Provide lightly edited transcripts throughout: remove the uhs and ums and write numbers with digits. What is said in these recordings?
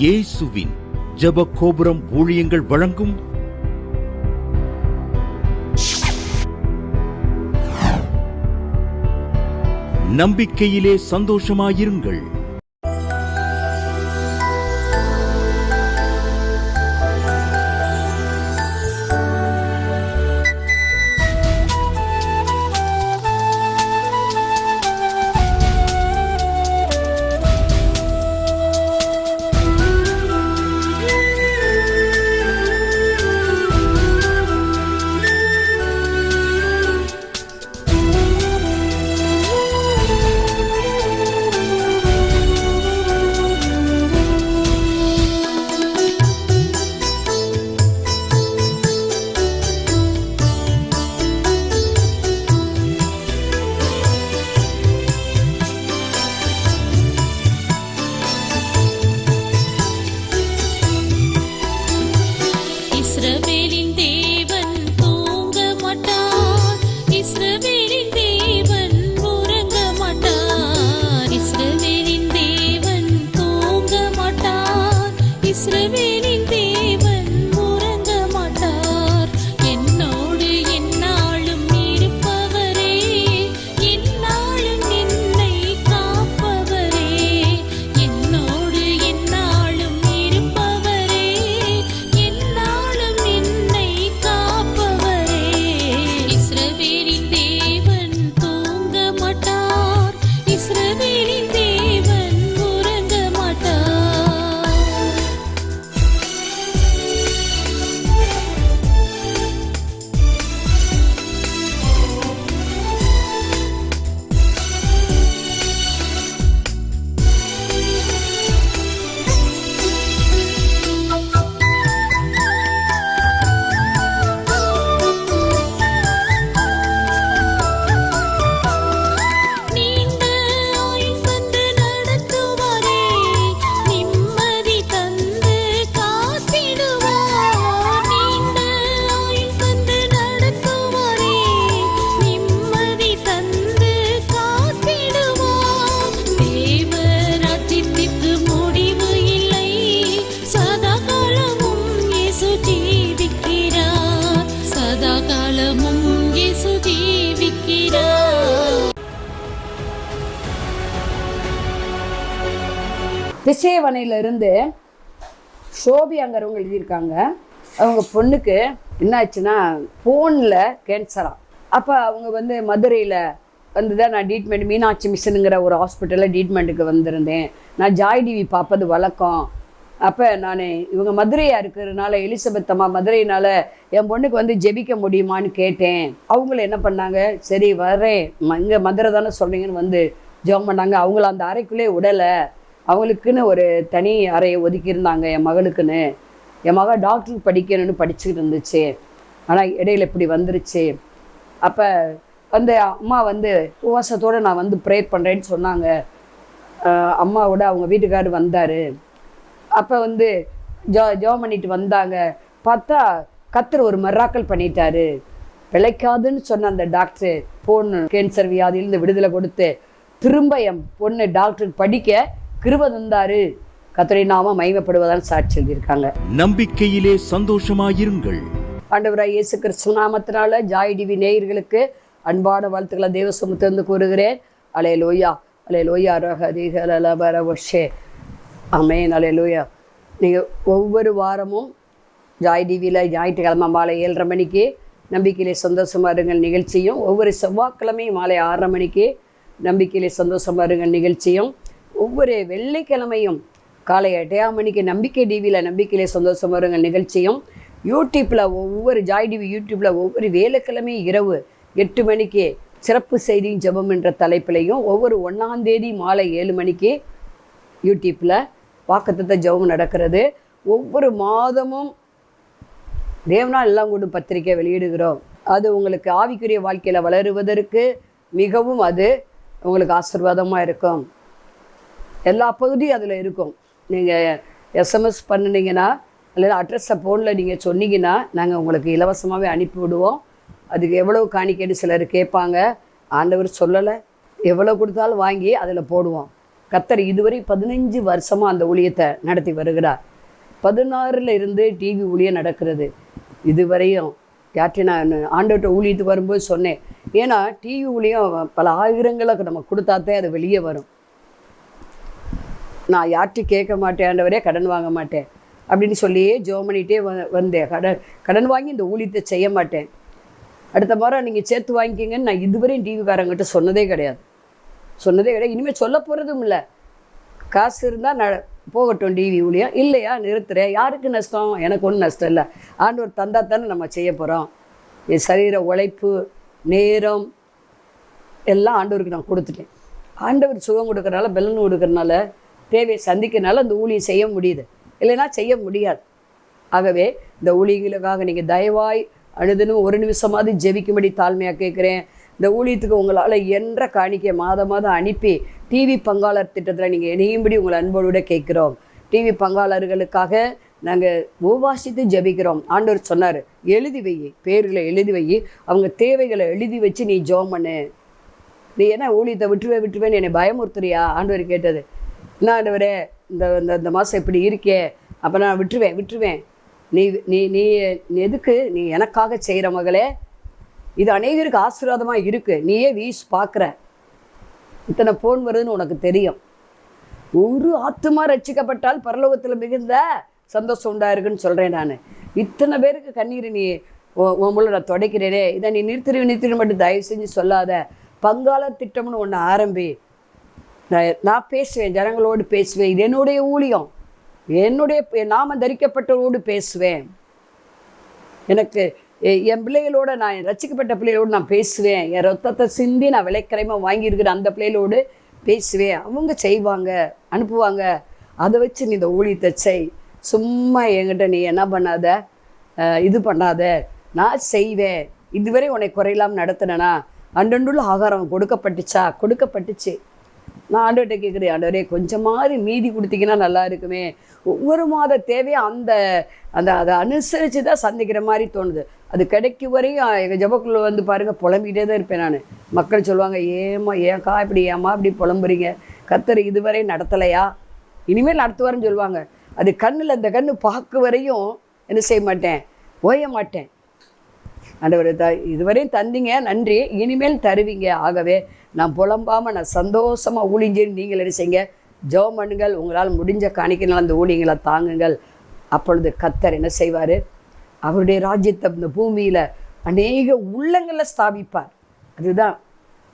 இயேசுவின் ஜெப கோபுரம் ஊழியங்கள் வழங்கும் நம்பிக்கையிலே சந்தோஷமாயிருங்கள். திசைவனையிலிருந்து ஷோபியாங்கிறவங்க எழுதியிருக்காங்க. அவங்க பொண்ணுக்கு என்ன ஆச்சுன்னா ஃபோனில் கேன்சராம். அப்போ அவங்க மதுரையில் தான் நான் ட்ரீட்மெண்ட் மீனாட்சி மிஷனுங்கிற ஒரு ஹாஸ்பிட்டலில் ட்ரீட்மெண்ட்டுக்கு வந்திருந்தேன். நான் ஜாய் டிவி பார்ப்பது வழக்கம். அப்போ நான் இவங்க மதுரையாக இருக்கிறதுனால எலிசபெத் அம்மா மதுரையினால் என் பொண்ணுக்கு ஜெபிக்க முடியுமான்னு கேட்டேன். அவங்களும் என்ன பண்ணாங்க, சரி வரேன், இங்கே மதுரை தானே சொல்கிறீங்கன்னு ஜெபம் பண்ணாங்க. அவங்கள அந்த அறைக்குள்ளே விடலை. அவங்களுக்குன்னு ஒரு தனி அறையை ஒதுக்கியிருந்தாங்க என் மகளுக்குன்னு. என் மகள் டாக்டருக்கு படிக்கணும்னு படிச்சுக்கிட்டு இருந்துச்சு. ஆனால் இடையில இப்படி வந்துருச்சு. அப்போ அம்மா உபவாசத்தோடு நான் ப்ரேயர் பண்ணுறேன்னு சொன்னாங்க. அம்மாவோட அவங்க வீட்டுக்காரர் வந்தார். அப்போ ஜெபம் பண்ணிட்டு வந்தாங்க. பார்த்தா கர்த்தர் ஒரு மிராக்கிள் பண்ணிட்டாரு. பிழைக்காதுன்னு சொன்ன அந்த டாக்டர் பொண்ணு கேன்சர் வியாதியிலிருந்து விடுதலை கொடுத்து திரும்ப என் பொண்ணு டாக்டருக்கு படிக்க கிருபை தந்தாரு. கர்த்தருடைய நாமம் மகிமைப்படுவதால் சாட்சி எழுதியிருக்காங்க. நம்பிக்கையிலே சந்தோஷமாயிருங்கள். ஆண்டவராய் இயேசு கிறிஸ்து நாமத்தினால ஜாய் டிவி நேயர்களுக்கு அன்பான வாழ்த்துக்களை தேவ சமூகத்திலிருந்து கூறுகிறேன். அல்லேலூயா, அல்லேலூயா, ரஹதிகலலபரவஷே, ஆமென், அல்லேலூயா. நீங்கள் ஒவ்வொரு வாரமும் ஜாய் டிவியில் ஞாயிற்றுக்கிழமை மாலை 7:30 மணிக்கு நம்பிக்கையிலே சந்தோஷமாக இருங்கள் நிகழ்ச்சியும், ஒவ்வொரு செவ்வாய்க்கிழமையும் மாலை 6:30 மணிக்கு நம்பிக்கையிலே சந்தோஷமாக இருங்கள் நிகழ்ச்சியும், ஒவ்வொரு வெள்ளிக்கிழமையும் காலை 8 மணிக்கு நம்பிக்கை டிவியில் நம்பிக்கையிலே சந்தோஷமாக இருங்கள் நிகழ்ச்சியும், யூடியூப்பில் ஒவ்வொரு ஜாய் டிவி யூடியூப்பில் ஒவ்வொரு வேலைக்கிழமையும் இரவு 8 மணிக்கு சிறப்பு செய்தியும் ஜெபம் என்ற தலைப்பிலையும், ஒவ்வொரு 1ஆம் தேதி மாலை 7 மணிக்கு யூடியூப்பில் வாக்குத்தத்த ஜெபம் நடக்கிறது. ஒவ்வொரு மாதமும் தேவனால் எல்லாம் கொண்டு பத்திரிக்கை வெளியிடுகிறோம். அது உங்களுக்கு ஆவிக்குரிய வாழ்க்கையில் வளருவதற்கு மிகவும் அது உங்களுக்கு ஆசீர்வாதமாக இருக்கும். எல்லா பகுதியும் அதில் இருக்கும். நீங்கள் எஸ்எம்எஸ் பண்ணினீங்கன்னா அல்லது அட்ரஸை ஃபோனில் நீங்கள் சொன்னீங்கன்னா நாங்கள் உங்களுக்கு இலவசமாகவே அனுப்பி விடுவோம். அதுக்கு எவ்வளோ காணிக்கைன்னு சிலர் கேட்பாங்க. ஆண்டவர் சொல்லலை, எவ்வளோ கொடுத்தாலும் வாங்கி அதில் போடுவோம். கர்த்தர் இதுவரை 15 வருஷமாக அந்த ஊழியத்தை நடத்தி வருகிறார். 16 இருந்து டிவி ஊழியம் நடக்கிறது. இதுவரையும் யார்கிட்ட நான் ஆண்டவர்கிட்ட ஊழியத்துக்கு வரும்போது சொன்னேன், ஏன்னா டிவி ஊழியம் பல ஆயிரங்களுக்கு நம்ம கொடுத்தாத்தே அது வெளியே வரும். நான் யார்கிட்டையும் கேட்க மாட்டேன் ஆண்டவரே, கடன் வாங்க மாட்டேன் அப்படின்னு சொல்லியே ஜெபம் பண்ணிகிட்டே வந்தேன். கடன் வாங்கி இந்த ஊழியத்தை செய்ய மாட்டேன், அடுத்த முறை நீங்கள் சேர்த்து வாங்கிக்கிங்கன்னு நான் இதுவரையும் டிவிக்காரங்கிட்ட சொன்னதே கிடையாது. இனிமேல் சொல்ல போகிறதும் இல்லை. காசு இருந்தால் போகட்டும் டிவி ஊழியம், இல்லையா நிறுத்துறேன். யாருக்கு நஷ்டம்? எனக்கு ஒன்றும் நஷ்டம் இல்லை. ஆண்டவர் தந்தா தானே நம்ம செய்ய போகிறோம். என் சரீர உழைப்பு, நேரம் எல்லாம் ஆண்டவருக்கு நான் கொடுத்துட்டேன். ஆண்டவர் சுகம் கொடுக்கறனால, பலன் கொடுக்கறனால, தேவையை சந்திக்கிறனால அந்த ஊழியம் செய்ய முடியுது, இல்லைன்னா செய்ய முடியாது. ஆகவே இந்த ஊழியங்களுக்காக நீங்கள் தயவாய் அனுதினம் ஒரு நிமிஷமாவது ஜெபிக்கும்படி தாழ்மையாக கேட்குறேன். இந்த ஊழியத்துக்கு உங்களால் என்ற காணிக்கை மாதம் அனுப்பி டிவி பங்காளர் திட்டத்தில் நீங்கள் இணையும்படி உங்களை அன்போடு கேட்குறோம். டிவி பங்காளர்களுக்காக நாங்கள் உபவாசித்து ஜெபிக்கிறோம். ஆண்டவர் சொன்னார், எழுதி வை, பேர்களை எழுதி வை, அவங்க தேவைகளை எழுதி வச்சு நீ ஜெபம் பண்ணு. நீ என்ன ஊழியத்தை விட்டுருவேன்னு என்னை பயமுறுத்துறியா? ஆண்டவர் கேட்டது. என்ன ஆண்டவரே, இந்த மாதம் இப்படி இருக்கே, அப்போ நான் விட்டுருவேன். நீ நீ நீ எதுக்கு? நீ எனக்காக செய்கிற மகளே, இது அநேகருக்கு ஆசீர்வாதமாக இருக்குது. நீயே வீஸ் பார்க்குற, இத்தனை ஃபோன் வருதுன்னு உனக்கு தெரியும். ஒரு ஆத்துமா ரட்சிக்கப்பட்டால் பரலோகத்தில் மிகுந்த சந்தோஷம் உண்டாயிருக்குன்னு சொல்கிறேன் நான். இத்தனை பேருக்கு கண்ணீர் நீ உன் மூலம் நான் துடைக்கிறேனே, இதை நீ நிறுத்திடு மட்டும் தயவு செஞ்சு சொல்லாத. பங்காளர் திட்டம்னு ஒன்று ஆரம்பி. நான் பேசுவேன், ஜனங்களோடு பேசுவேன். இது என்னுடைய ஊழியம், என்னுடைய நாம தரிக்கப்பட்டவரோடு பேசுவேன். எனக்கு என் பிள்ளைகளோட, நான் ரட்சிக்கப்பட்ட பிள்ளைகளோடு நான் பேசுவேன். என் ரத்தத்தை சிந்தி நான் விலைக்கரைமாக வாங்கியிருக்கிற அந்த பிள்ளைகளோடு பேசுவேன். அவங்க செய்வாங்க, அனுப்புவாங்க. அதை வச்சு நீ இந்த ஊழியத்தை செய். சும்மா என்கிட்ட நீ என்ன பண்ணாத, இது பண்ணாத, நான் செய்வேன். இதுவரை உன்னை குறையில்லாமல் நடத்தினேனா? அன்றண்டுள்ள ஆகாரம் கொடுக்கப்பட்டுச்சு. நான் ஆண்டவர்கிட்ட கேட்குறேன், ஆண்டவரே கொஞ்சம் மாதிரி மீதி கொடுத்தீங்கன்னா நல்லா இருக்குமே. ஒவ்வொரு மாத தேவையை அதை அனுசரித்து தான் சந்திக்கிற மாதிரி தோணுது. அது கிடைக்கும் வரையும் எங்கள் ஜபக்குள்ள வந்து பாருங்கள், புலம்பிக்கிட்டே தான் இருப்பேன் நான். மக்கள் சொல்லுவாங்க, ஏன்க்கா இப்படி புலம்புறீங்க? கர்த்தர் இதுவரை நடத்தலையா? இனிமேல் நடத்துவாருன்னு சொல்லுவாங்க. அது கண்ணில் அந்த கண்ணு பார்க்க வரையும் என்ன செய்ய மாட்டேன், ஓய மாட்டேன். ஆண்டவர் இதுவரையும் தந்தீங்க, நன்றி, இனிமேல் தருவீங்க. ஆகவே நான் புலம்பாமல் நான் சந்தோஷமாக ஊழியஞ்சேன்னு நீங்கள் என்ன செய்யுங்க, ஜெபம் பண்ணுங்கள். உங்களால் முடிஞ்ச காணிக்கைனால அந்த ஊழியங்களை தாங்குங்கள். அப்பொழுது கர்த்தர் என்ன செய்வார்? அவருடைய ராஜ்யத்தை இந்த பூமியில் அநேக உள்ளங்களில் ஸ்தாபிப்பார். அதுதான்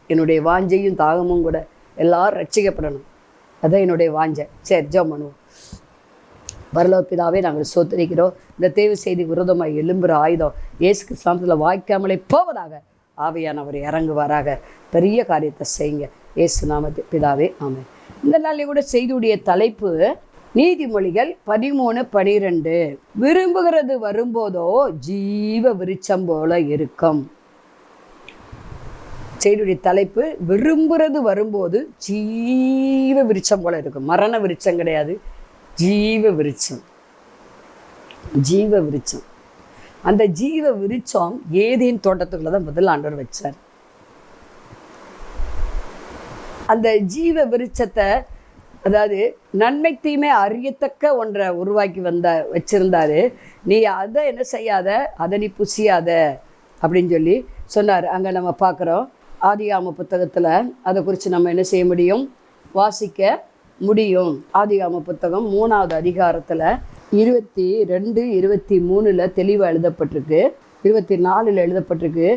என்னுடைய வாஞ்சையும் தாகமும் கூட. எல்லாரும் ரட்சிக்கப்படணும், அதுதான் என்னுடைய வாஞ்சை. சரி, ஜெபம் பண்ணுவோம். பரலோக பிதாவே, நாங்கள் சோத்தரிக்கிறோம். இந்த தேவை செய்தி விரோதமாக எழும்புகிற ஆயுதம் இயேசு கிறிஸ்துவில் வாய்க்காமலே போவதாக. ஆவியானவர் இறங்குவாராக. பெரிய காரியத்தை செய்யுங்க இயேசு நாமத்தை பிதாவே, ஆமென். இந்த நாளில் கூட செய்தியுடைய தலைப்பு நீதிமொழிகள் 13:12. விரும்புகிறது வரும்போதோ ஜீவ விருட்சம் போல இருக்கும். செய்தியுடைய தலைப்பு விரும்புகிறது வரும்போது ஜீவ விருட்சம் போல இருக்கும். மரண விருட்சம் கிடையாது, ஜீவ விருட்சம். அந்த ஜீவ விருட்சம் ஏதேன் தோட்டத்துக்குள்ள தான் முதல் ஆண்டவர் வச்சார். அந்த ஜீவ விருட்சத்தை, அதாவது நன்மை தீமை அறியத்தக்க ஒன்றை உருவாக்கி வச்சிருந்தாரு. நீ அதை என்ன செய்யாத, அதை நீ புசியாத அப்படின்னு சொல்லி சொன்னார். அங்கே நம்ம பார்க்குறோம், ஆதியாகம புத்தகத்தில் அதை குறித்து நம்ம என்ன செய்ய முடியும், வாசிக்க முடியும். ஆதியாகம புத்தகம் 3வது அதிகாரத்தில் 22, 23 தெளிவாக எழுதப்பட்டிருக்கு. 24 எழுதப்பட்டிருக்கு.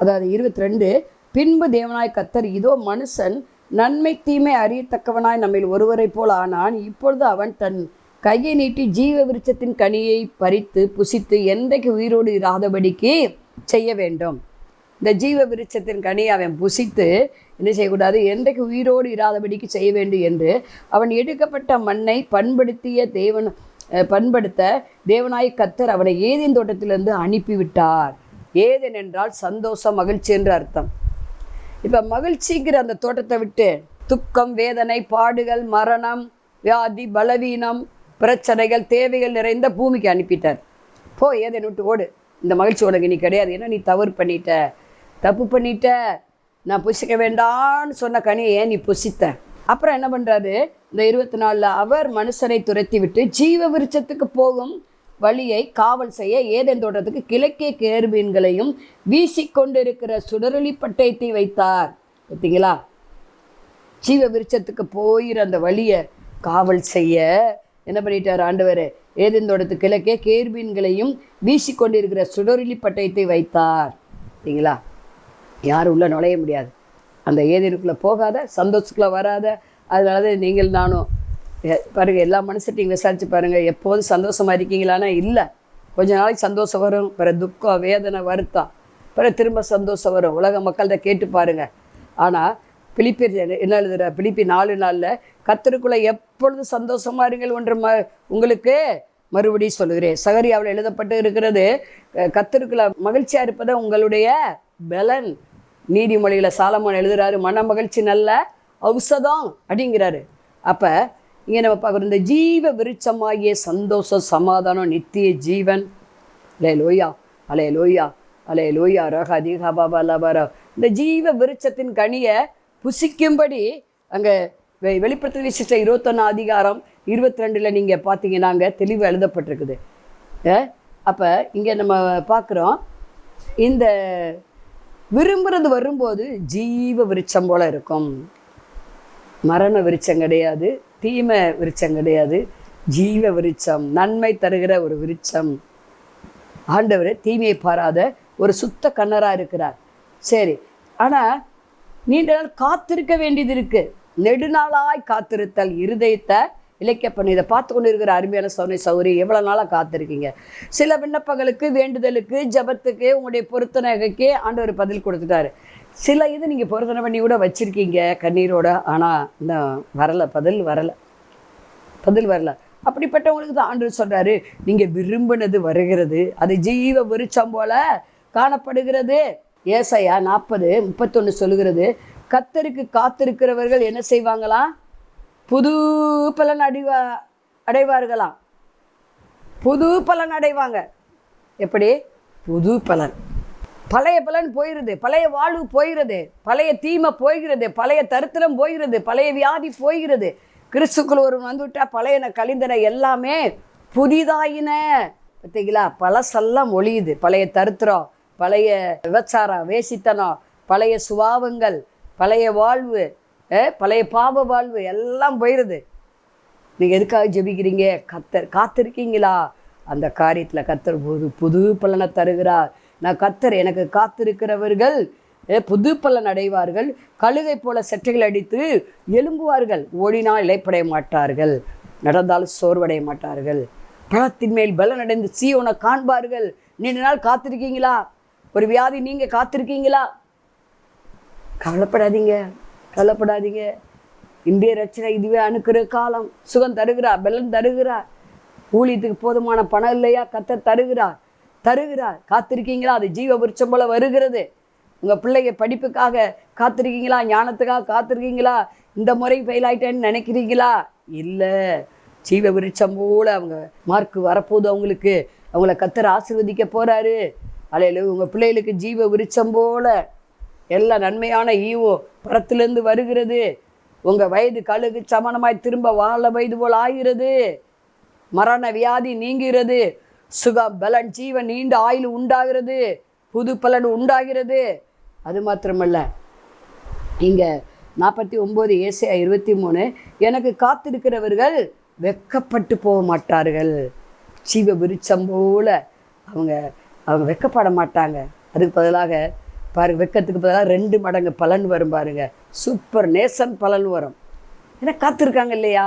அதாவது 22, பின்பு தேவனாய் கர்த்தர், இதோ மனுஷன் நன்மை தீமை அறியத்தக்கவனாய் நம்மில் ஒருவரை போல் ஆனான். இப்பொழுது அவன் தன் கையை நீட்டி ஜீவ விருட்சத்தின் கனியை பறித்து புசித்து என்றைக்கு உயிரோடு இராதபடிக்கு செய்ய வேண்டும். இந்த ஜீவ விருட்சத்தின் கனியை அவன் புசித்து என்ன செய்யக்கூடாது, என்றைக்கு உயிரோடு இராதபடிக்கு செய்ய வேண்டும் என்று அவன் எடுக்கப்பட்ட மண்ணை பண்படுத்த தேவனாய் கர்த்தர் அவனை ஏதேன் தோட்டத்திலிருந்து அனுப்பிவிட்டார். ஏதேன் என்றால் சந்தோஷம், மகிழ்ச்சி என்று அர்த்தம். இப்போ மகிழ்ச்சிங்கிற அந்த தோட்டத்தை விட்டு துக்கம், வேதனை, பாடுகள், மரணம், வியாதி, பலவீனம், பிரச்சனைகள், தேவைகள் நிறைந்த பூமிக்கு அனுப்பிட்டார். ஏதேன் விட்டு ஓடு, இந்த மகிழ்ச்சி உனக்கு நீ கிடையாது. ஏன்னா நீ தப்பு பண்ணிட்ட. நான் புசிக்க வேண்டான்னு சொன்ன கனியை ஏன் நீ புசித்த? அப்புறம் என்ன பண்ணுறாரு, இந்த 24 அவர் மனுஷனை துரத்தி விட்டு ஜீவ விருட்சத்துக்கு போகும் வழியை காவல் செய்ய ஏதேன் தோட்டத்துக்கு கிழக்கே கேருபீன்களையும் வீசிக்கொண்டிருக்கிற சுடரொளி பட்டயத்தை வைத்தார். பார்த்தீங்களா, ஜீவ விருட்சத்துக்கு போயிற அந்த வழியை காவல் செய்ய என்ன பண்ணிட்டார் ஆண்டவர், ஏதேன் தோட்டத்துக்கு கிழக்கே கேருபீன்களையும் வீசிக்கொண்டிருக்கிற சுடரொளி பட்டயத்தை வைத்தார். பார்த்தீங்களா, யாரும் உள்ளே நுழைய முடியாது, அந்த ஏதேனுக்குள்ளே போகாத, சந்தோஷத்துக்குள்ளே வராத. அதனால தான் நீங்கள் நானும் பாருங்கள், எல்லா மனுஷட்டையும் விசாரித்து பாருங்கள், எப்போதும் சந்தோஷமாக இருக்கீங்களான்னா இல்லை. கொஞ்ச நாளைக்கு சந்தோஷம் வரும், பிறகு துக்கம், வேதனை, வருத்தம், பிறகு திரும்ப சந்தோஷம் வரும். உலக மக்கள்கிட்ட கேட்டு பாருங்கள். ஆனால் பிலிப்பியர் என்ன எழுதுகிற, பிலிப்பி 4:4 கர்த்தருக்குள்ளே எப்பொழுது சந்தோஷமாக இருங்கள் ஒன்று உங்களுக்கு மறுபடியும் சொல்லுகிறேன். சகரியாவில் எழுதப்பட்டு இருக்கிறது, கர்த்தருக்குள்ள மகிழ்ச்சியாக இருப்பதை உங்களுடைய பலன். நீதிமொழியில் சாலமோன் எழுதுகிறாரு, மன மகிழ்ச்சி நல்ல ஔஷதம் அப்படிங்கிறாரு. அப்போ இங்கே நம்ம பார்க்குறோம், இந்த ஜீவ விருட்சமாகிய சந்தோஷம், சமாதானம், நித்திய ஜீவன். அலே லோயா, அலே லோயா, அலே லோயா, ரக அதிகா பாபா லபாரா. இந்த ஜீவ விருட்சத்தின் கனியை புசிக்கும்படி அங்கே வெளிப்படுத்தல் விசேஷம் 21:22 நீங்கள் பார்த்தீங்கன்னா அங்கே தெளிவு எழுதப்பட்டிருக்குது. அப்போ இங்கே நம்ம பார்க்குறோம், இந்த விரும்புகிறது வரும்போது ஜீவ விருட்சம் போல் இருக்கும். மரண விருட்சம் கிடையாது, தீமை விருட்சம் கிடையாது, ஜீவ விருட்சம், நன்மை தருகிற ஒரு விருட்சம். ஆண்டவர் தீமையை பாராத ஒரு சுத்த கண்ணராக இருக்கிறார். சரி, ஆனால் நீண்ட நாள் காத்திருக்க வேண்டியது இருக்குது. நெடுநாளாய் காத்திருத்தல் இருதயத்தை இலக்கிய பண்ணி. இதை பார்த்து கொண்டு இருக்கிற அருமையான சௌனை சௌரி, எவ்வளோ நாளாக காத்திருக்கீங்க. சில விண்ணப்பங்களுக்கு, வேண்டுதலுக்கு, ஜபத்துக்கு, உங்களுடைய பொருத்தனைக்கு ஆண்டவர் பதில் கொடுத்துட்டாரு. சில இது நீங்கள் பொருத்தனை பண்ணி கூட வச்சுருக்கீங்க கண்ணீரோட, ஆனால் இன்னும் வரலை, பதில் வரலை. அப்படிப்பட்டவங்களுக்கு தான் ஆண்டவர் சொல்கிறாரு, நீங்கள் விரும்பினது வருகிறது, அது ஜீவ விருட்சம் போல காணப்படுகிறது. ஏசாயா 40:31 சொல்லுகிறது, கர்த்தருக்கு காத்திருக்கிறவர்கள் என்ன செய்வாங்களாம், புது பலன் அடைவார்களாம். புது பலன் அடைவாங்க. எப்படி? புது பலன். பழைய பலன் போயிடுது, பழைய வாழ்வு போயிடுது, பழைய தீமை போய்கிறது, பழைய தரித்திரம் போய்கிறது, பழைய வியாதி போய்கிறது. கிறிஸ்துக்குள் ஒருவன் வந்துவிட்டால் பழையன கழிந்தன எல்லாமே புதிதாயின. பார்த்தீங்களா, பழசெல்லாம் ஒழியுது. பழைய தரித்திரம், பழைய விபச்சாரம், வேசித்தனம், பழைய சுபாவங்கள், பழைய வாழ்வு, பழைய பாவ வாழ்வு எல்லாம் போயிடுது. நீங்கள் எதுக்காக ஜெபிக்கிறீங்க? காத்திருக்கீங்களா? அந்த காரியத்தில் கர்த்தர் புது பலனை தருகிறார். நான் கர்த்தர் எனக்கு காத்திருக்கிறவர்கள் புது பலன் அடைவார்கள், கழுகை போல செட்டைகள் அடித்து எழும்புவார்கள், ஓடினால் இளைப்படைய மாட்டார்கள், நடந்தாலும் சோர்வடைய மாட்டார்கள், பழத்தின் மேல் பலன் அடைந்து சீயோனை காண்பார்கள். நீண்ட நாள் காத்திருக்கீங்களா? ஒரு வியாதி நீங்கள் காத்திருக்கீங்களா? கவலைப்படாதீங்க. இந்திய ரட்சணை இதுவே அணுக்கிற காலம். சுகம் தருகிறார், பலன் தருகிறார். ஊழியத்துக்கு போதுமான பணம் இல்லையா? கர்த்தர் தருகிறார். காத்திருக்கீங்களா? அது ஜீவ விருட்சம் போல வருகிறது. உங்கள் பிள்ளைங்க படிப்புக்காக காத்திருக்கீங்களா? ஞானத்துக்காக காத்திருக்கீங்களா? இந்த முறை ஃபெயில் ஆகிட்டேன்னு நினைக்கிறீங்களா? இல்லை, ஜீவ விருட்சம் போல அவங்க மார்க்கு வரப்போகுது. அவங்கள கர்த்தர் ஆசீர்வதிக்க போகிறாரு. அலையில உங்கள் பிள்ளைகளுக்கு ஜீவ விருட்சம் போல எல்லா நன்மையான ஈவோ பரத்திலேருந்து வருகிறது. உங்கள் வயது கழுகு சமணமாய் திரும்ப வாழ வயது போல் ஆகிறது. மரண வியாதி நீங்கிறது. சுகம், பலன், ஜீவன், நீண்ட ஆயுள் உண்டாகிறது. புது பலன் உண்டாகிறது. அது மாத்திரமல்ல, இங்கே 49 ஏசாயா 23 எனக்கு காத்திருக்கிறவர்கள் வெக்கப்பட்டு போக மாட்டார்கள். ஜீவ விருட்சம் போல அவங்க வெக்கப்பட மாட்டாங்க. அதுக்கு பதிலாக பாருங்க, வெக்கத்துக்கு பதிலாக 2 மடங்கு பலன் வரும். பாருங்க, சூப்பர் நேசன் பலன் வரும். ஏன்னா காத்திருக்காங்க இல்லையா?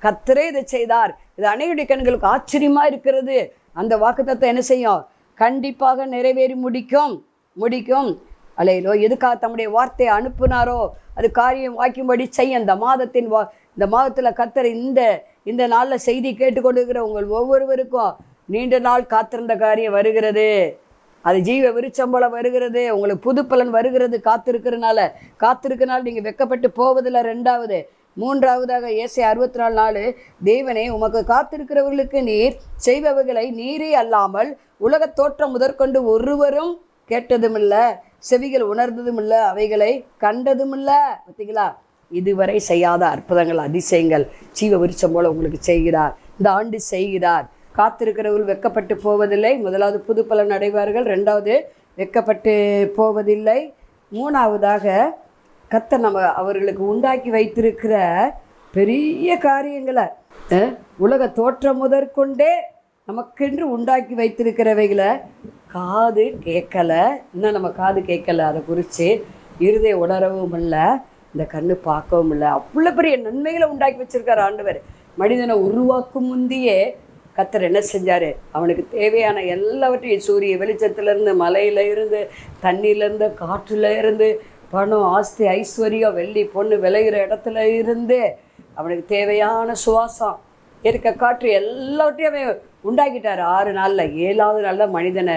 கர்த்தரே இதை செய்தார். இது அனைவருடைய கண்களுக்கு ஆச்சரியமாக இருக்கிறது. அந்த வாக்குத்தத்தம் என்ன செய்யும்? கண்டிப்பாக நிறைவேறி முடிக்கும். அலையிலோ எதுக்காக தம்முடைய வார்த்தையை அனுப்புனாரோ அது காரியம் வாய்க்கும்படி செய்ய இந்த மாதத்தில் கர்த்தர் இந்த நாளில் செய்தி கேட்டுக்கொண்டிருக்கிற உங்கள் ஒவ்வொருவருக்கும் நீண்ட நாள் காத்திருந்த காரியம் வருகிறது. அது ஜீவ விருட்சம் போல வருகிறது. உங்களுக்கு புது பலன் வருகிறது. காத்திருக்கிறனால நீங்கள் வெக்கப்பட்டு போவதில்லை. 2வது 3வதாக ஏசாயா 64:4 தேவனே உமக்கு காத்திருக்கிறவர்களுக்கு நீர் செய்பவைகளை நீரே அல்லாமல் உலகத் தோற்றம் முதற்கொண்டு ஒருவரும் கேட்டதுமில்லை, செவிகள் உணர்ந்ததுமில்லை, அவைகளை கண்டதுமில்லை. பார்த்தீங்களா? இதுவரை செய்யாத அற்புதங்கள் அதிசயங்கள் ஜீவ விருட்சம் போல உங்களுக்கு செய்கிறார். இந்த ஆண்டு செய்கிறார். காத்திருக்கிறவர்கள் வெட்கப்பட்டு போவதில்லை. முதலாவது புது பலன் அடைவார்கள். ரெண்டாவது வெட்கப்பட்டு போவதில்லை. மூணாவதாக கர்த்தர் நம்ம அவர்களுக்கு உண்டாக்கி வைத்திருக்கிற பெரிய காரியங்களை உலக தோற்றம் முதற்கொண்டே நமக்கென்று உண்டாக்கி வைத்திருக்கிறவைகளை காது கேட்கலை. இன்னும் நம்ம காது கேட்கலை, அதை குறித்து இருதய உணரவும் இல்லை, இந்த கண்ணு பார்க்கவும் இல்லை. அவ்வளோ பெரிய நன்மைகளை உண்டாக்கி வச்சிருக்கார் ஆண்டவர். மனிதனை உருவாக்கும் முந்தையே கர்த்தர் என்ன செஞ்சார்? அவனுக்கு தேவையான எல்லாவற்றையும் சூரிய வெளிச்சத்துலேருந்து, மலையில இருந்து, தண்ணியிலேருந்து, காற்றுல இருந்து, பணம், ஆஸ்தி, ஐஸ்வர்யம், வெள்ளி பொண்ணு விளைகிற இடத்துல இருந்து அவனுக்கு தேவையான சுவாசம், இருக்க காற்று எல்லாவற்றையும் அவன் உண்டாக்கிட்டார் 6 நாளில். 7வது நாளில் மனிதனை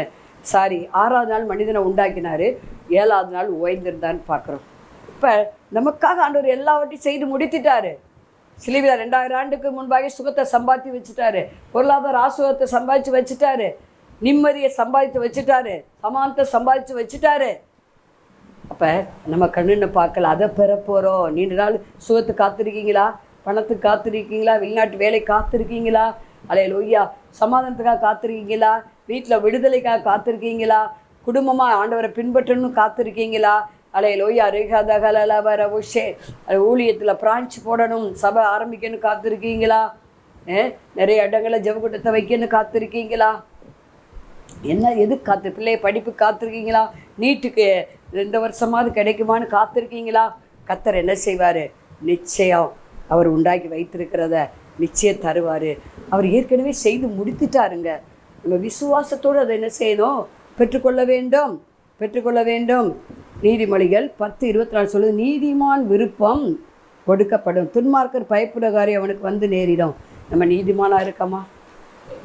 6வது நாள் மனிதனை உண்டாக்கினார். 7வது நாள் ஓய்ந்திருந்தான்னு பார்க்குறோம். இப்போ நமக்காக ஆண்டவர் எல்லாவற்றையும் செய்து முடித்துட்டார். சிலுவையில் 2000 ஆண்டுக்கு முன்பாக சுகத்தை சம்பாதித்து வச்சுட்டாரு, பொருளாதார ஆசுகத்தை சம்பாதிச்சு வச்சுட்டாரு, நிம்மதியை சம்பாதித்து வச்சுட்டாரு, சமானத்தை சம்பாதிச்சு வச்சுட்டாரு. அப்போ நம்ம கண்ணுன்னு பார்க்கல, அதை பெற போகிறோம். நீண்ட நாள் சுகத்துக்கு காத்திருக்கீங்களா? பணத்துக்கு காத்திருக்கீங்களா? வெளிநாட்டு வேலை காத்திருக்கீங்களா? அல்லேலூயா. சமாதானத்துக்காக காத்திருக்கீங்களா? வீட்டில் விடுதலைக்காக காத்திருக்கீங்களா? குடும்பமாக ஆண்டவரை பின்பற்றணும்னு காத்திருக்கீங்களா? அல்லேலூயா. ரேகாதகலல வர உஷே ஊழியத்தில் பிரான்ச் போடணும், சபை ஆரம்பிக்கணும்னு காத்திருக்கீங்களா? நிறைய இடங்களில் ஜெபக்கூட்டத்தை வைக்கணும்னு காத்திருக்கீங்களா? என்ன எது பிள்ளைய படிப்பு காத்திருக்கீங்களா? நீட்டுக்கு இந்த வருஷமாவது கிடைக்குமான்னு காத்திருக்கீங்களா? கர்த்தர் என்ன செய்வார்? நிச்சயம் அவர் உண்டாக்கி வைத்திருக்கிறத நிச்சயம் தருவார். அவர் ஏற்கனவே செய்து முடித்துட்டாருங்க. நம்ம விசுவாசத்தோடு அதை என்ன செய்யணும்? பெற்றுக்கொள்ள வேண்டும், பெற்றுக்கொள்ள வேண்டும். நீதிமொழிகள் 10:24 சொல்லுது, நீதிமான் விருப்பம் கொடுக்கப்படும், துன்மார்க்கர் பயப்படுகாரி அவனுக்கு வந்து நேரிடும். நம்ம நீதிமானாக இருக்கமா?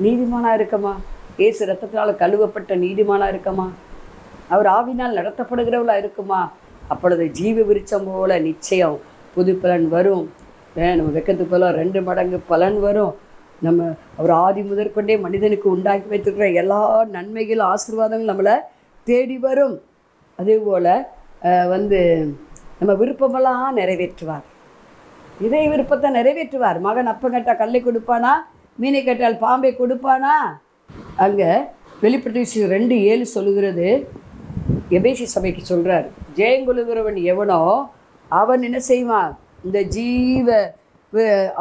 நீதிமானாக இருக்கமா? இயேசு ரத்தத்தினால் கழுவப்பட்ட நீதிமானாக இருக்கமா? அவர் ஆவினால் நடத்தப்படுகிறவளாக இருக்குமா? அப்பொழுது ஜீவ விருட்சம் போல நிச்சயம் புது பலன் வரும். நம்ம வெக்கத்துக்கு போல 2 மடங்கு பலன் வரும். நம்ம அவர் ஆதி முதற்கொண்டே மனிதனுக்கு உண்டாக்கி வைத்திருக்கிற எல்லா நன்மைகளும் ஆசீர்வாதங்களும் நம்மளை தேடி வரும். அதே போல் நம்ம விருப்பமெல்லாம் நிறைவேற்றுவார். இதே விருப்பத்தை நிறைவேற்றுவார். மகன் அப்பம் கேட்டால் கல்லை கொடுப்பானா? மீனை கேட்டால் பாம்பை கொடுப்பானா? அங்கே வெளிப்படுத்தி 2:7 சொல்லுகிறது, எபேசி சபைக்கு சொல்கிறார், ஜெயங்கொள்ளுகிறவன் எவனோ அவன் என்ன செய்வான்? இந்த ஜீவ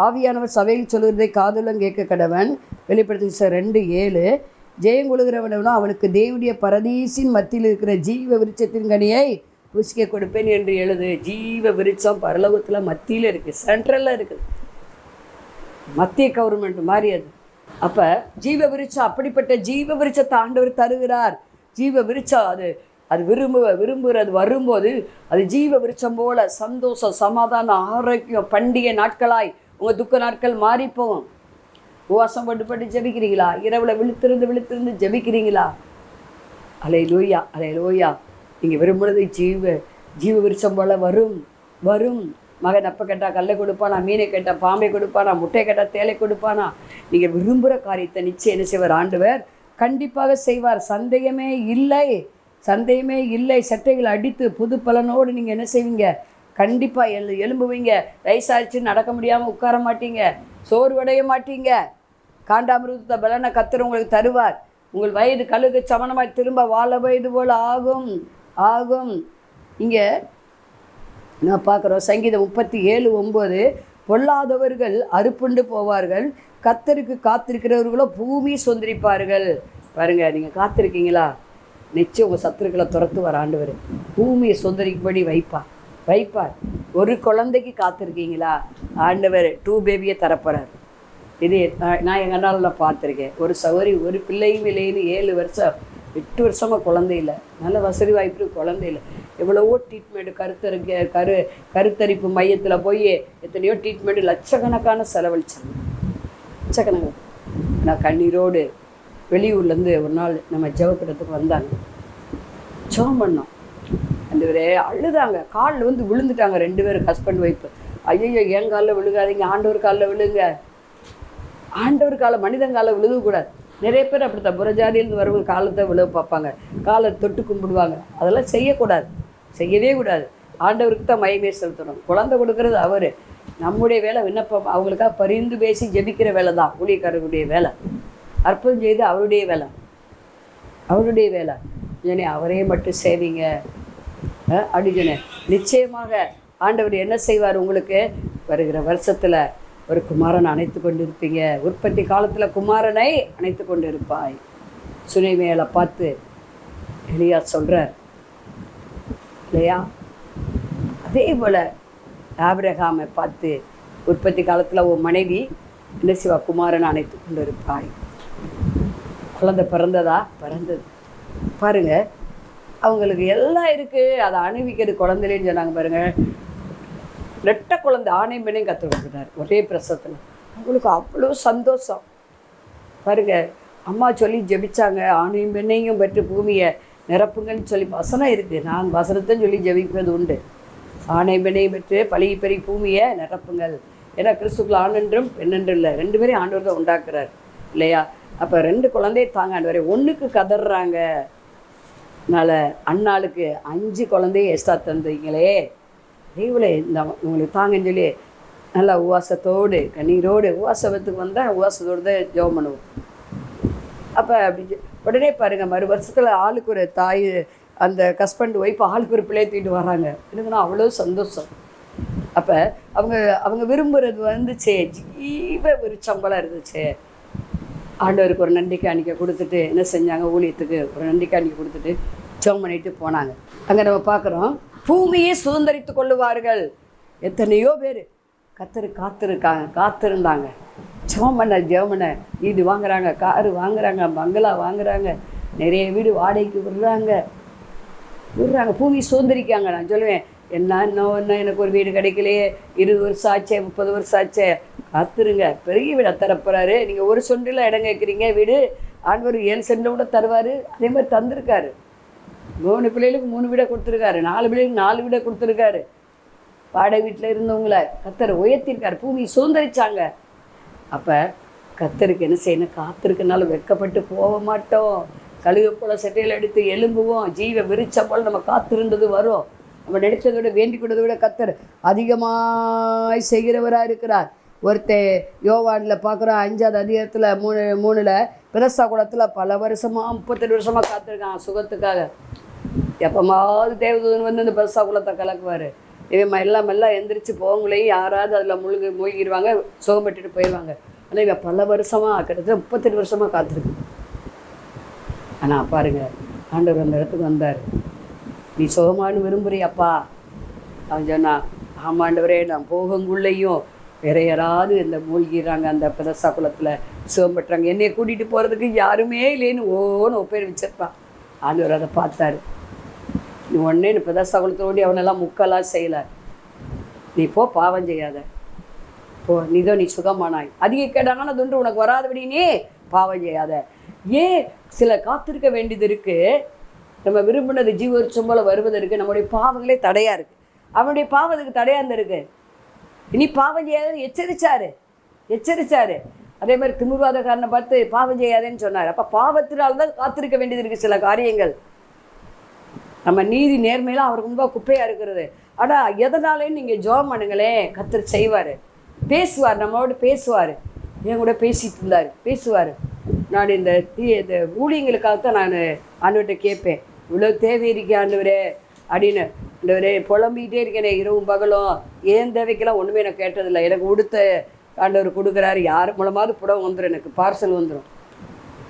ஆவியானவர் சபையில் சொல்லுகிறதை காதுலம் கேட்க கடவன். வெளிப்படுத்தி 2:7 ஜெயங்கொள்ளுகிறவன் எவனோ அவனுக்கு தேவனுடைய பரதீசின் மத்தியில் இருக்கிற ஜீவ விருட்சத்தின் கனியை புசிக்க கொடுப்பேன் என்று எழுது. ஜீவ விருட்சம் பரலோகத்தில் மத்தியில் இருக்குது, சென்ட்ரலில் இருக்குது, மத்திய கவர்மெண்ட் மாதிரி அது. அப்போ ஜீவ விருட்சம், அப்படிப்பட்ட ஜீவ விருட்சத்தை ஆண்டவர் தருகிறார். ஜீவ விருட்சம் அது விரும்புகிறது வரும்போது அது ஜீவ விருட்சம் போல சந்தோஷம், சமாதானம், ஆரோக்கியம், பண்டிகை நாட்களாய் உங்கள் துக்க நாட்கள் மாறிப்போகும். உபவாசம் பட்டு ஜெபிக்கிறீங்களா? இரவில் விழுத்திருந்து ஜெபிக்கிறீங்களா? அல்லேலூயா, அல்லேலூயா. நீங்கள் விரும்புகிறது ஜீவ விருட்சம் போல வரும். மகன் அப்போ கேட்டால் கல்லை கொடுப்பானா? மீனை கேட்டால் பாம்பை கொடுப்பானா? முட்டை கேட்டால் தேலை கொடுப்பானா? நீங்கள் விரும்புகிற காரியத்தை நிச்சயம் என்ன செய்வார்? ஆண்டவர் கண்டிப்பாக செய்வார். சந்தேகமே இல்லை. சட்டைகளை அடித்து புது பலனோடு நீங்கள் என்ன செய்வீங்க? கண்டிப்பாக எலும்புவீங்க. வயசாச்சு நடக்க முடியாமல் உட்கார மாட்டீங்க, சோர்வடைய மாட்டீங்க. காண்டாமிருத்த பலனை கர்த்தர் உங்களுக்கு தருவார். உங்கள் வயது கழுகு சமணமாய் திரும்ப வாழ வயது போல் ஆகும். இங்கே நான் பார்க்குறோம், சங்கீதம் 37:9 பொல்லாதவர்கள் அறுப்புண்டு போவார்கள், கர்த்தருக்கு காத்திருக்கிறவர்களோ பூமி சொந்தரிப்பார்கள். பாருங்கள், நீங்கள் காத்திருக்கீங்களா? நிச்சயம் உங்கள் சத்துருக்களை துரத்துவார் ஆண்டவர். பூமியை சொந்தரிக்கும்படி வைப்பார். ஒரு குழந்தைக்கு காத்திருக்கீங்களா? ஆண்டவர் 2 பேபியை தரப்போகிறார். இது நான் எங்கள் அண்ணாவில் பார்த்துருக்கேன். ஒரு சௌரி ஒரு பிள்ளையும் இல்லைன்னு 7 வருஷம் 8 வருஷமாக குழந்தை இல்லை. நல்ல வசதி வாய்ப்பு குழந்தை இல்லை. எவ்வளவோ ட்ரீட்மெண்ட்டு கருத்தரிப்பு மையத்தில் போய் எத்தனையோ ட்ரீட்மெண்ட்டு லட்சக்கணக்கான செலவழிச்சாங்க. நான் கண்ணீரோடு வெளியூர்லேருந்து ஒரு நாள் நம்ம ஜெபக்கூட்டத்துக்கு வந்தாங்க. ஜெபம் பண்ணோம். அந்த அழுதாங்க, காலில் விழுந்துட்டாங்க 2 பேரும், ஹஸ்பண்ட் ஒய்ஃபு. ஐயோ, என் காலில் விழுகாதீங்க, ஆண்டவர் காலில் விழுங்க. ஆண்டவர் காலை மனிதன் காலை விழுகக்கூடாது. நிறைய பேர் அப்படித்தான் புறஜாதியிலேருந்து வரவங்க காலத்தை விழுக பார்ப்பாங்க, காலை தொட்டு கும்பிடுவாங்க. அதெல்லாம் செய்யவே கூடாது. ஆண்டவருக்கு தான் மகிமை செலுத்தணும். குழந்தை கொடுக்கறது அவர். நம்முடைய வேலை விண்ணப்பம், அவங்களுக்காக பரிந்து பேசி ஜெபிக்கிற வேலை தான் ஊழியக்காரருடைய வேலை. அற்புதம் செய்து அவருடைய வேலை, அவருடைய வேலை. ஏன்னே அவரே மட்டும் சேவிங்க அப்படின்னு சொன்னேன். நிச்சயமாக ஆண்டவர் என்ன செய்வார், உங்களுக்கு வருகிற வருஷத்தில் ஒரு குமாரனை அணைத்து கொண்டு இருப்பீங்க. உற்பத்தி காலத்தில் குமாரனை அணைத்து கொண்டு இருப்பாய். சுனை மேலே பார்த்து எலியா சொல்கிறார் இல்லையா? அதே போல் ஆபிரகாமை பார்த்து உற்பத்தி காலத்தில் ஒரு மனைவி என்ன செய்வா, குமாரனை அணைத்து கொண்டு இருப்பாய். குழந்தை பிறந்ததா? பிறந்தது. பாருங்கள், அவங்களுக்கு எல்லாம் இருக்குது, அதை அணிவிக்கிறது குழந்தைலேன்னு சொன்னாங்க. பாருங்கள், ரெட்டை குழந்தை ஆணையும் பெண்ணையும் கற்றுக் கொடுக்குறாரு ஒரே பிரசவத்தில். அவங்களுக்கு அவ்வளோ சந்தோஷம். பாருங்கள், அம்மா சொல்லி ஜெபிச்சாங்க, ஆணையும் பெண்ணையும் பெற்று பூமியை நிரப்புங்கன்னு சொல்லி வசனம் இருக்குது. நான் வசனத்தை சொல்லி ஜெபிப்பது உண்டு. ஆணையும் பெண்ணையும் பெற்று பழகி பெருகி பூமியை நிரப்புங்கள். ஏன்னா கிறிஸ்துக்குள்ள ஆணென்றும் பெண்ணென்றும் இல்லை, ரெண்டு பேரையும் ஆண்டவர் தான் உண்டாக்குறார் இல்லையா? அப்போ ரெண்டு குழந்தையை தாங்க ஆண்டவரே. ஒன்றுக்கு கதறாங்க, அதனால் அண்ணாளுக்கு 5 குழந்தைய எக்ஸ்ட்ரா தந்தீங்களே, தெய்வலே இந்த உங்களுக்கு தாங்கன்னு சொல்லி நல்லா உவாசத்தோடு கண்ணீரோடு, உவாசத்துக்கு வந்தால் உவாசத்தோடு தான் ஜெபம் பண்ணுவோம். அப்போ அப்படி உடனே பாருங்கள், மறு வருஷத்தில் ஆளுக்கு ஒரு தாய், அந்த ஹஸ்பண்ட் ஒய்ஃப் ஆளுக்கு ஒரு பிள்ளையை தூக்கிட்டு வராங்க. எனக்குன்னா அவ்வளோ சந்தோஷம். அப்போ அவங்க விரும்புகிறது வந்துச்சு, ஜீவ விருச்சம்பளம் இருந்துச்சு. ஆண்டவருக்கு ஒரு நன்றி காணிக்கை கொடுத்துட்டு என்ன செஞ்சாங்க, ஊழியத்துக்கு ஒரு நன்றி காணிக்கை கொடுத்துட்டு ஜெபம் பண்ணிட்டு போனாங்க. அங்கே நம்ம பார்க்குறோம், பூமியை சுதந்திரித்து கொள்ளுவார்கள். எத்தனையோ பேர் கத்தரு காத்திருந்தாங்க. ஜெபம் பண்ண வீடு வாங்குறாங்க, காரு வாங்குறாங்க, பங்களா வாங்குறாங்க, நிறைய வீடு வாடகைக்கு விடுறாங்க. பூமி சுதந்திரிக்காங்க. நான் சொல்லுவேன், இன்னும் எனக்கு ஒரு வீடு கிடைக்கலையே, 20 வருஷம் ஆச்சே, 30 வருஷம் ஆச்சே, காத்துருங்க, பெரிய வீடை தரப்போறாரு. நீங்கள் ஒரு சொண்டில் இடம் கேட்குறீங்க, வீடு ஆண்டவர் 7 சென்டில் கூட தருவார். அதே மாதிரி தந்திருக்காரு. 3 பிள்ளைகளுக்கு 3 வீடை கொடுத்துருக்காரு, 4 பிள்ளைகளுக்கு 4 வீடை கொடுத்துருக்காரு. வாடகை வீட்டில் இருந்தவங்களை கத்தர் உயர்த்திருக்காரு. பூமி சுதந்திரிச்சாங்க. அப்போ கத்தருக்கு என்ன செய்யணும், காத்திருக்கனால வெட்கப்பட்டு போக மாட்டோம். கழுகு போல செட்டையில் எடுத்து எலும்புவோம். ஜீவ விரிச்ச போல் நம்ம காத்திருந்தது வரும். நம்ம நினைச்சதை விட வேண்டிக் கொண்டதை விட கத்தர் அதிகமாய் செய்கிறவராக இருக்கிறார். ஒருத்தர் யோவானில் பார்க்குறோம், 5ஆவது அதிகாரத்தில் 3:3 பிரசா குளத்தில் பல வருஷமாக 38 வருஷமாக காத்திருக்கான் சுகத்துக்காக. எப்போமாவது தேவதூதன் வந்து இந்த பிரசா குளத்தை கலக்குவார். இவன் எல்லாம் எந்திரிச்சு போவங்களையும் யாராவது அதில் மூழ்கிடுவாங்க, சுகம் பெற்றுட்டு போயிடுவாங்க. ஆனால் இவன் பல வருஷமாக, கிட்டத்தட்ட 38 வருஷமாக காத்திருக்கு. ஆனால் பாருங்கள், ஆண்டவர் அந்த இடத்துக்கு வந்தார். நீ சுகமானு விரும்புறியாப்பா? அவன் சொன்னான், ஆமாண்டவரே, நான் போகங்குள்ளேயும் வேற யாராவது இந்த மூழ்கிறாங்க, அந்த பிரசா குளத்தில் சுகம் பெற்றாங்க, என்னை கூட்டிகிட்டு போகிறதுக்கு யாருமே இல்லைன்னு ஓன்னு ஒப்பேர் வச்சிருப்பான். ஆண்டவர் அதை பார்த்தாரு. நீ ஒன்றே நீ பிரதேச குளத்தோடி அவனெல்லாம் முக்கெல்லாம் செய்யலை, நீ போ, பாவம் செய்யாத, போ, நீ சுகமானாய், அதிக கேடாங்கன்னா அது ஒன்று உனக்கு வராதபடினே பாவம் செய்யாத. ஏன் சில காத்திருக்க வேண்டியது இருக்குது. நம்ம விரும்பினது ஜீவருச்சம் போல வருவதற்கு நம்முடைய பாவங்களே தடையாக இருக்குது. அவனுடைய பாவத்துக்கு தடையாக இருந்திருக்கு. இனி பாவம் செய்யாதுன்னு எச்சரிச்சாரு. அதே மாதிரி திமிர்வாதக்காரனை பார்த்து பாவம் செய்யாதேன்னு சொன்னார். அப்போ பாவத்தினால்தான் காத்திருக்க வேண்டியது இருக்குது சில காரியங்கள். நம்ம நீதி நேர்மையெல்லாம் அவருக்கு ரொம்ப குப்பையாக இருக்கிறது. ஆனால் எதனாலேன்னு நீங்கள் ஜெபம் பண்ணுங்களேன், கர்த்தர் செய்வார், பேசுவார், நம்மளோட பேசுவார். என் கூட பேசிகிட்டு இருந்தார், பேசுவார். நான் இந்த ஊழியங்களுக்காகத்தான் நான் ஆண்டவர்கிட்ட கேட்பேன், இவ்வளோ தேவை இருக்கே ஆண்டவரே அப்படின்னு. ஆண்டவரே புலம்பிக்கிட்டே இருக்கேனே இரவும் பகலும், ஏன் தேவைக்கெல்லாம் ஒன்றுமே நான் கேட்டதில்லை. எனக்கு உடுத்த ஆண்டவர் கொடுக்குறாரு. யார் மூலமாவது புடவை வந்துடும், எனக்கு பார்சல் வந்துடும்.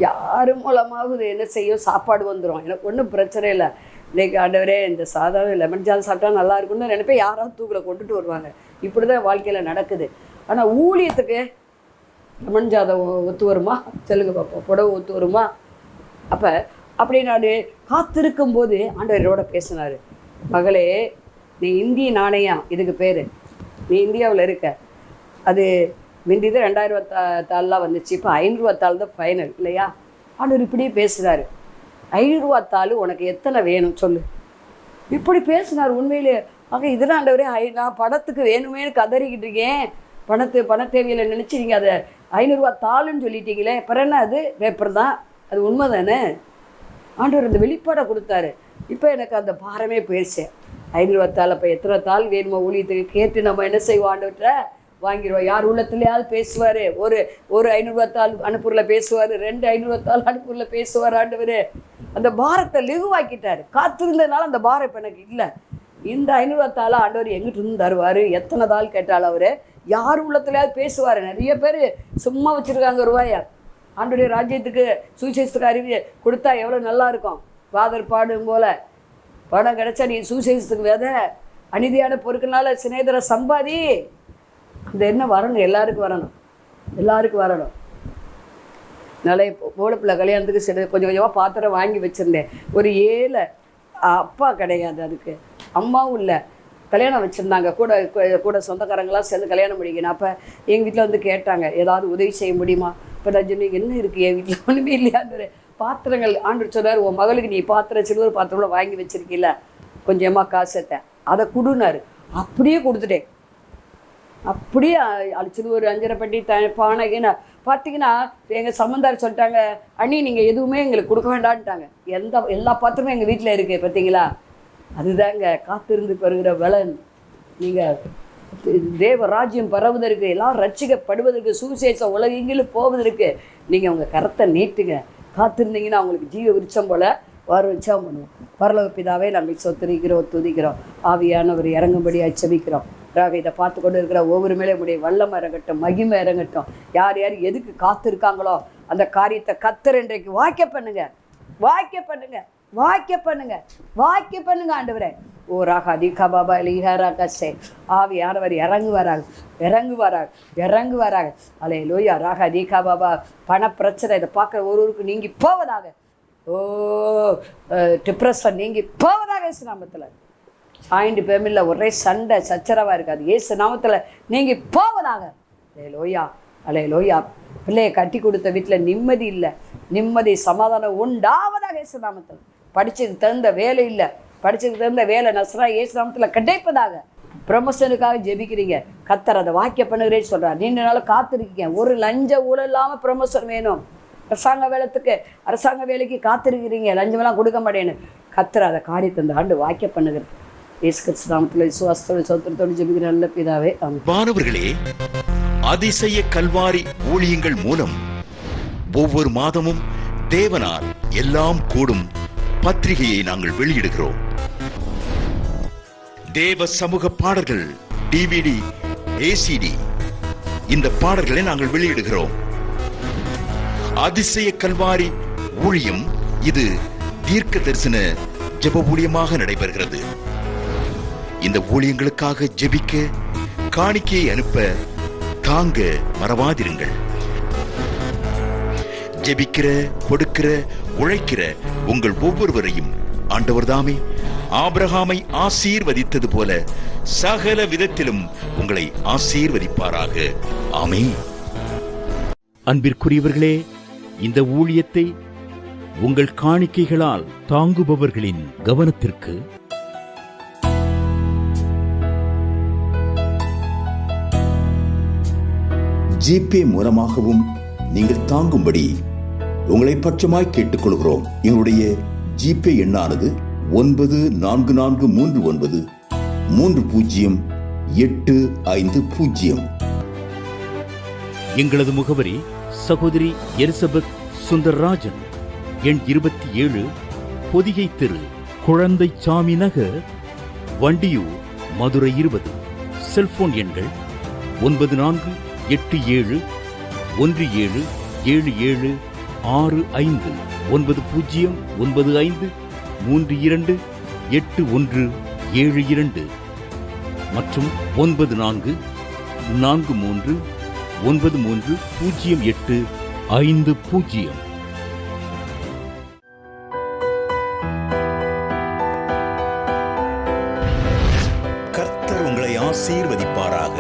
யார் மூலமாவது என்ன செய்யும், சாப்பாடு வந்துடும். எனக்கு ஒன்றும் பிரச்சனை இல்லை. இன்றைக்கி ஆண்டவரே இந்த சாதாரண லெமன் ஜாம் சாப்பிட்டா நல்லா இருக்குன்னு நினைப்பேன். யாராவது தூக்கில் கொண்டுட்டு வருவாங்க. இப்படி தான் வாழ்க்கையில் நடக்குது. ஆனால் ஊழியத்துக்கு லெமன் ஜாதம் ஒத்து வருமா சொல்லுங்க பார்ப்போம், புடவை ஒத்து வருமா? அப்போ அப்படி நான் காத்திருக்கும்போது ஆண்டவரோட பேசினார். மகளே, நீ இந்திய நாணயம் இதுக்கு பேர், நீ இந்தியாவில் இருக்க. அது முந்தி தான் 2024 வந்துச்சு, இப்போ 5 ரூபா தாள் தான் ஃபைனல் இல்லையா? ஆண்டவர் இப்படியே பேசுகிறாரு. 5 ரூபா தாள் உனக்கு எத்தனை வேணும் சொல்லு, இப்படி பேசினார். உண்மையிலே ஆக இதெல்லாம் ஆண்டவரே, நான் பணத்துக்கு வேணுமேனு கதறிக்கிட்டு இருக்கேன். பண தேவையில் நினச்சி நீங்கள் அதை 500 ரூபா தாளுன்னு சொல்லிட்டீங்களே, அப்புறம் என்ன, அது பேப்பர் தான், அது உண்மை தானே? ஆண்டவர் அந்த வெளிப்பாடை கொடுத்தாரு. இப்போ எனக்கு அந்த பாரமே போயிடுச்சு. 500 தாள். அப்போ எத்தனை தாள் வேணுமோ ஊழியத்துக்கு கேட்டு நம்ம என்ன செய்வோம்? ஆண்டவர்கிட்ட வாங்கிடுவோம். யார் உள்ளத்துலையாவது பேசுவார். ஒரு 500 தாள் அனுப்புரில் பேசுவார், 2 500 தாள் அனுப்புரில் பேசுவார். ஆண்டவர் அந்த பாரத்தை லெகுவாக்கிட்டார். காத்திருந்ததுனால அந்த பாரம் இப்போ எனக்கு இல்லை. இந்த 500 தாளை ஆண்டவர் எங்கிட்ட இருந்து தருவார். எத்தனை தாள் கேட்டாலும் அவர் யார் உள்ளத்துலையாவது பேசுவார். நிறைய பேர் சும்மா வச்சுருக்காங்க ரூபாயை. ஆண்டவருடைய ராஜ்யத்துக்கு சுவிசேஷத்துக்கு அறிவி கொடுத்தா எவ்வளோ நல்லா இருக்கும். ஃபாதர் பாடும் போல் பணம் கிடச்சா நீ சுவிசேஷத்துக்கு விதை, அநீதியான பொருட்களால் சிநேகிதரை சம்பாதி. அந்த என்ன வரணும், எல்லாருக்கும் வரணும், எல்லாருக்கும் வரணும். நிறைய ஓடப்பிள்ளை கல்யாணத்துக்கு கொஞ்சம் கொஞ்சமாக பாத்திரம் வாங்கி வச்சுருந்தேன். ஒரு 7 அப்பா கிடையாது, அதுக்கு அம்மாவும் இல்லை. கல்யாணம் வச்சுருந்தாங்க, கூட சொந்தக்காரங்களாம் சேர்ந்து கல்யாணம் பண்ணிக்கணும். அப்போ எங்கள் வீட்டில் வந்து கேட்டாங்க, ஏதாவது உதவி செய்ய முடியுமா? இப்போ நான் சொன்னேன், என்ன இருக்குது என் வீட்டில்? ஒன்றுமே இல்லையான்னு. பாத்திரங்கள் ஆண்டு சொன்னார், உன் மகளுக்கு நீ சில்வர் பாத்திரம்லாம் வாங்கி வச்சுருக்கீல்ல, கொஞ்சமாக காசத்தை அதை கொடுனாரு. அப்படியே கொடுத்துட்டேன். அப்படியே சில்வர் 5.5 பெட்டி பானைக்குன்னு பார்த்தீங்கன்னா எங்கள் சம்மந்தார் சொல்லிட்டாங்க, அண்ணி நீங்கள் எதுவுமே எங்களுக்கு கொடுக்க வேண்டான்ட்டாங்க. எல்லா பாத்திரமும் எங்கள் வீட்டில் இருக்குது. பார்த்தீங்களா? அதுதாங்க காத்திருந்து வருகிற பலன். நீங்கள் தேவ ராஜ்யம் பரவுவதற்கு, எல்லாம் ரட்சிக்கப்படுவதற்கு, சுவிசேஷம் உலகெங்கிலும் போவதற்கு நீங்கள் உங்கள் கரத்தை நீட்டுங்க. காத்திருந்தீங்கன்னா அவங்களுக்கு ஜீவ விருட்சம் போல் வரும். உற்சாகம் பண்ணுவோம். பரலோக பிதாவே நம்மை சொத்துரிக்கிறோம், துதிக்கிறோம். ஆவியானவர் இறங்கும்படி அச்சபிக்கிறோம். இதை பார்த்து கொண்டு இருக்கிற ஒவ்வொரு மேலே உடைய வல்லமை இறங்கட்டும், மகிமை இறங்கட்டும். யார் யார் எதுக்கு காத்திருக்காங்களோ அந்த காரியத்தை கத்தர் இன்றைக்கு வாக்கிய பண்ணுங்க, வாக்கிய பண்ணுங்க, வாக்கிய பண்ணுங்க, வாக்கிய பண்ணுங்க. ஆண்டவரே ஓ ராகா தீகா பாபா லீஹரா கசே ஆவியானவர் இறங்குவாராக, இறங்குவாராக, இறங்குவாராக. அலே லோயா ராகா தீகா பாபா. பண பிரச்சனை இதை பார்க்குற ஒருவருக்கு நீங்கி போவதாக. ஓ டிப்ரெஷன் நீங்கி போவதாக இயேசு நாமத்தில். ஜாயிண்ட் ஃபேமிலியில் ஒரே சண்டை சச்சரவாக இருக்காது இயேசு நாமத்தில் நீங்கி போவதாக. அலே லோயா, அலே லோயா. பிள்ளையை கட்டி கொடுத்த வீட்டில் நிம்மதி இல்லை, நிம்மதி சமாதானம் உண்டாவதாக இயேசு நாமத்தில். படித்ததுக்கு தகுந்த வேலை இல்லை, படித்ததுக்கு தகுந்த வேலை நசரா இயேசு நாமத்தில் கிடைப்பதாக. ப்ரமோஷனுக்காக ஜெபிக்கிறீங்க, கத்தர் அதை வாக்கிய பண்ணுகிறேன்னு சொல்கிறார். நீண்ட நாள் காத்திருக்கீங்க, ஒரு லஞ்ச ஊழல் இல்லாமல் ப்ரமோஷன் வேணும். அரசாங்க வேலைக்கு காத்திருக்கிறீங்க, லஞ்சமெல்லாம் கொடுக்க மாட்டேன்னு. கத்தர் அதை காரியத்தை இந்த ஆண்டு வாக்கிய பண்ணுகிறது. இயேசு கிறிஸ்து நாமத்தில் விசுவாசத்தோடு சோத்திரத்தோடு ஜெபிக்கிற நல்ல பிதாவே ஆமென். மாணவர்களே, அதிசய கல்வாரி ஊழியங்கள் மூலம் ஒவ்வொரு மாதமும் தேவனால் எல்லாம் கூடும் பத்திரிகையை நாங்கள் வெளியிடுகிறோம். தேவ சமூக பாடல்கள் DVD, ACD இந்த பாடல்களை நாங்கள் வெளியிடுகிறோம். அதிசய கல்வாரி ஊழியம் இது தீர்க்க தரிசன ஜெப ஊழியமாக நடைபெறுகிறது. இந்த ஊழியங்களுக்காக ஜெபிக்க, காணிக்கையை அனுப்ப தாங்க மறவாதிருங்கள். ஜெபிக்கிற, கொடுக்கிற, உழைக்கிற உங்கள் ஒவ்வொருவரையும் ஆண்டவர் தாமே ஆபிரகாமை ஆசீர்வதித்தது போல சகல விதத்திலும் உங்களை ஆசீர்வதிப்பாராக. ஆமென். அன்பிற்குரியவர்களே, இந்த ஊழியத்தை உங்கள் காணிக்கைகளால் தாங்குபவர்களின் கவனத்திற்கு ஜிபே மூலமாகவும் நீங்கள் தாங்கும்படி உங்களை பட்சமாய் கேட்டுக்கொள்கிறோம். எங்களுடைய ஜிபே எண்ணானது 9439308550. எங்களது முகவரி சகோதரி எலிசபெத் சுந்தர்ராஜன், எண் 27, பொதிகை தெரு, குழந்தை சாமி நகர், வண்டியூர், மதுரை 20. செல்போன் எண்கள் 9484177765 9095328172 மற்றும் 9439308550. கர்த்தர் உங்களை ஆசீர்வதிப்பாராக.